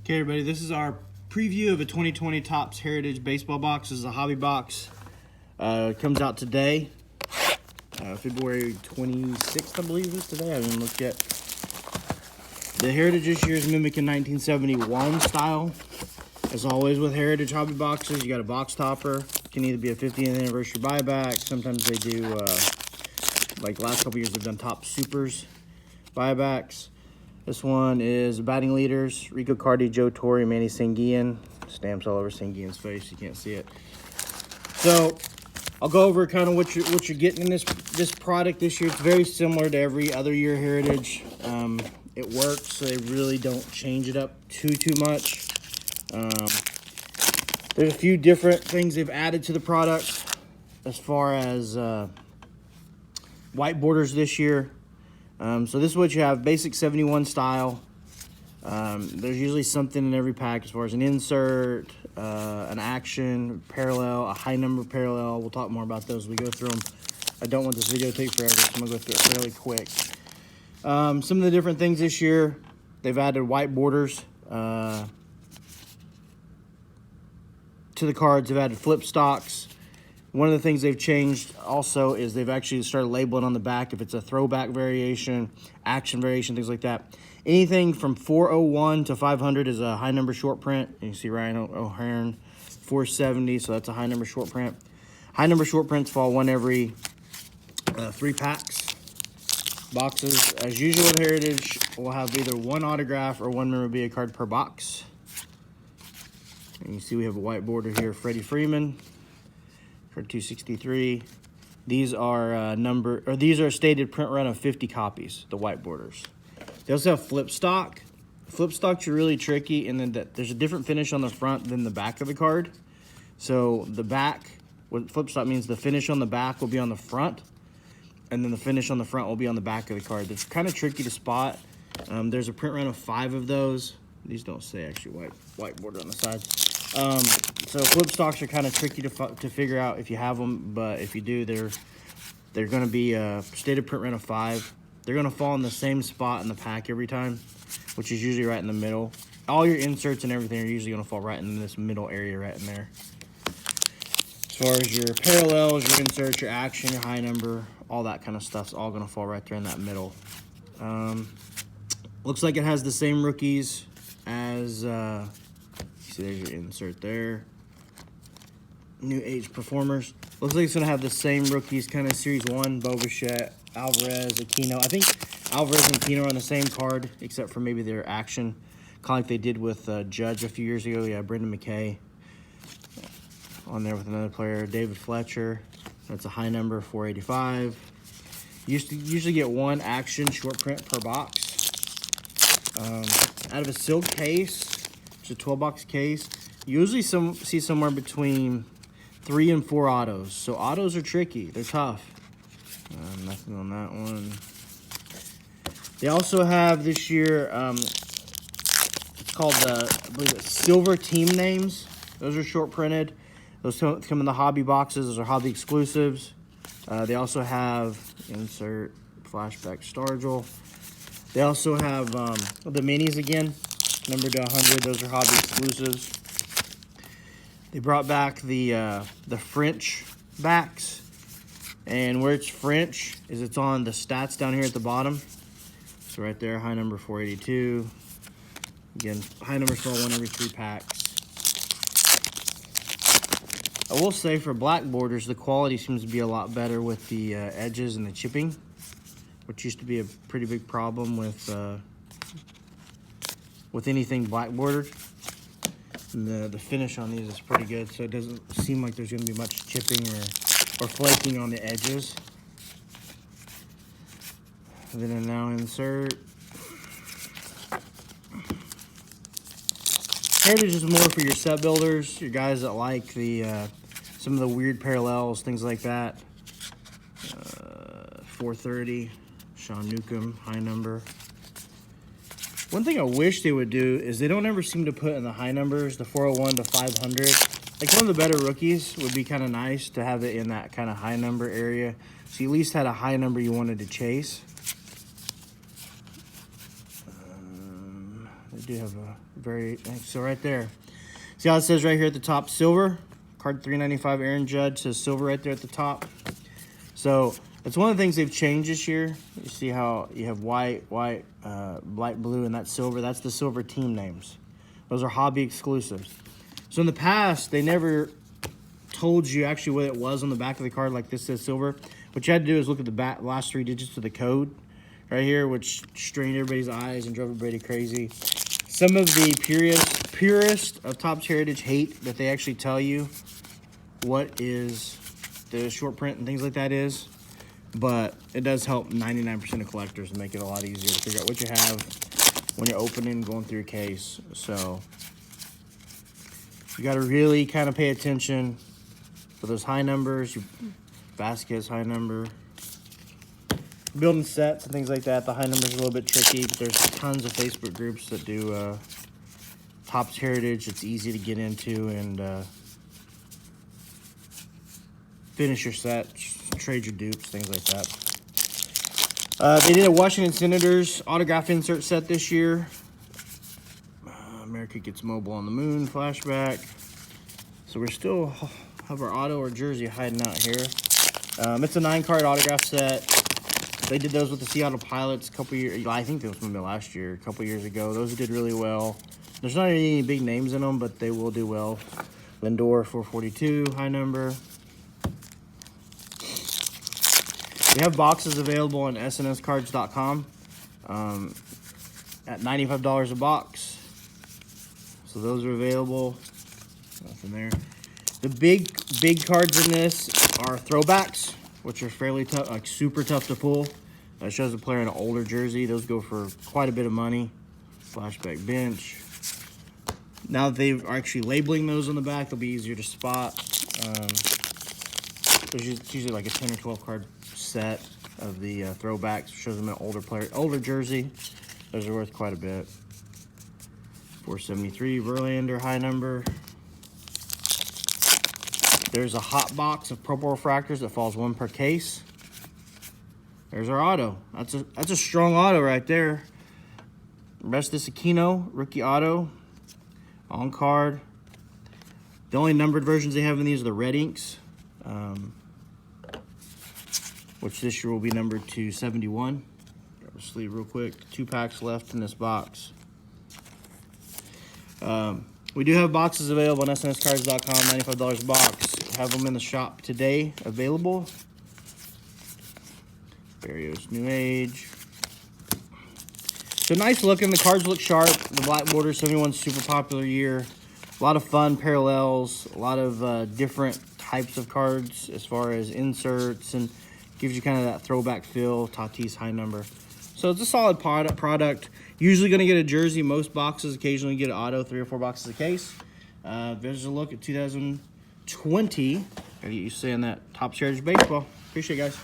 Okay, everybody, this is our preview of a 2020 Topps Heritage Baseball box. This is a hobby box. It comes out today, February 26th, I believe it is today. I haven't looked yet. The Heritage this year is mimicking 1971 style. As always with Heritage hobby boxes, you got a box topper. It can either be a 50th anniversary buyback. Sometimes they do, like last couple years, they've done Topps Supers buybacks. This one is batting leaders: Rico Cardi, Joe Torre, Manny Sanguillen. Stamps all over Sanguillen's face. You can't see it. So I'll go over kind of what you're getting in this product this year. It's very similar to every other year Heritage. It works, so they really don't change it up too much. There's a few different things they've added to the product as far as white borders this year. So this is what you have: basic 71 style. There's usually something in every pack as far as an insert, an action, parallel, a high number parallel. We'll talk more about those as we go through them. I don't want this video to take forever, so I'm going to go through it fairly quick. Some of the different things this year, they've added white borders to the cards. They've added flip stocks. One of the things they've changed also is they've actually started labeling on the back if it's a throwback variation, action variation, things like that. Anything from 401 to 500 is a high number short print. You can see Ryan O'Hearn, 470, so that's a high number short print. High number short prints fall one every 3 packs. Boxes, as usual with Heritage, will have either one autograph or one memorabilia card per box. And you see we have a white border here, Freddie Freeman for 263. These are these are a stated print run of 50 copies, the white borders. They also have flip stock. Flip stocks are really tricky, and then there's a different finish on the front than the back of the card. So the back, what flip stock means, the finish on the back will be on the front, and then the finish on the front will be on the back of the card. It's kind of tricky to spot. There's a print run of 5 of those. These don't say actually white border on the side. So flip stocks are kind of tricky to figure out if you have them, but if you do, they're going to be a stated print run of 5. They're going to fall in the same spot in the pack every time, which is usually right in the middle. All your inserts and everything are usually going to fall right in this middle area right in there. As far as your parallels, your inserts, your action, your high number, all that kind of stuff's all going to fall right there in that middle. Looks like it has the same rookies as... see, there's your insert there. New age performers. Looks like it's going to have the same rookies, kind of Series 1, Bo Bichette, Alvarez, Aquino. I think Alvarez and Aquino are on the same card, except for maybe their action. Kind of like they did with Judge a few years ago. Yeah, Brendan McKay on there with another player. David Fletcher. That's a high number, 485. Usually get one action short print per box. Out of a silk case, it's a 12-box case. You usually see somewhere between 3 and 4 autos. So autos are tricky. They're tough. Nothing on that one. They also have this year, it's called I believe it's Silver Team Names. Those are short printed. Those come in the hobby boxes. Those are hobby exclusives. They also have insert flashback Stargell. They also have the minis again, numbered to 100. Those are hobby exclusives. They brought back the French backs, and where it's French is it's on the stats down here at the bottom. So right there, high number 482. Again, high numbers fall one every 3 packs. I will say for black borders, the quality seems to be a lot better with the edges and the chipping, which used to be a pretty big problem with anything black bordered. And the finish on these is pretty good, so it doesn't seem like there's going to be much chipping or flaking on the edges. And then a now insert. Heritage is more for your set builders, your guys that like the some of the weird parallels, things like that. 430, Sean Newcomb, high number. One thing I wish they would do is they don't ever seem to put in the high numbers, the 401 to 500. Like one of the better rookies would be kind of nice to have it in that kind of high number area. So you at least had a high number you wanted to chase. They do have a very, so right there. See how it says right here at the top, silver? Card 395 Aaron Judge says silver right there at the top. So that's one of the things they've changed this year. You see how you have white, light blue, and that's silver. That's the silver team names. Those are hobby exclusives. So in the past, they never told you actually what it was on the back of the card, like this says silver. What you had to do is look at the back, last 3 digits of the code right here, which strained everybody's eyes and drove everybody crazy. Some of the purist of Topps Heritage hate that they actually tell you what is the short print and things like that is, but it does help 99% of collectors and make it a lot easier to figure out what you have when you're opening and going through your case. So you got to really kind of pay attention for those high numbers. Vasquez high number. Building sets and things like that, the high numbers are a little bit tricky, but there's tons of Facebook groups that do Topps Heritage. It's easy to get into and finish your set, trade your dupes, things like that. They did a Washington Senators autograph insert set this year. America Gets Mobile on the Moon flashback. So we're still have our auto or jersey hiding out here. It's a 9-card autograph set. They did those with the Seattle Pilots a couple years. I think this was maybe last year, a couple years ago. Those did really well. There's not any big names in them, but they will do well. Lindor 442 high number. We have boxes available on snscards.com at $95 a box. So those are available. Nothing there. The big cards in this are throwbacks, which are fairly tough, like super tough to pull. That shows a player in an older jersey. Those go for quite a bit of money. Flashback bench. Now that they're actually labeling those on the back, they'll be easier to spot. There's usually like a 10 or 12 card set of the throwbacks. Shows them an older jersey. Those are worth quite a bit. 473 Verlander high number. There's a hot box of purple refractors that falls 1 per case. There's our auto. That's a strong auto right there. Restus Aquino, rookie auto. On card. The only numbered versions they have in these are the red inks, which this year will be numbered to 71. Grab a sleeve real quick. 2 packs left in this box. We do have boxes available on snscards.com, $95 a box. Have them in the shop today available. Barrios New Age. So nice looking. The cards look sharp. The black border, 71 super popular year. A lot of fun parallels. A lot of different types of cards as far as inserts, and gives you kind of that throwback feel. Tatis high number. So it's a solid product. Usually going to get a jersey. Most boxes occasionally get an auto, 3 or 4 boxes a case. There's a look at 2020. You saying that Topps Heritage Baseball. Appreciate it, guys.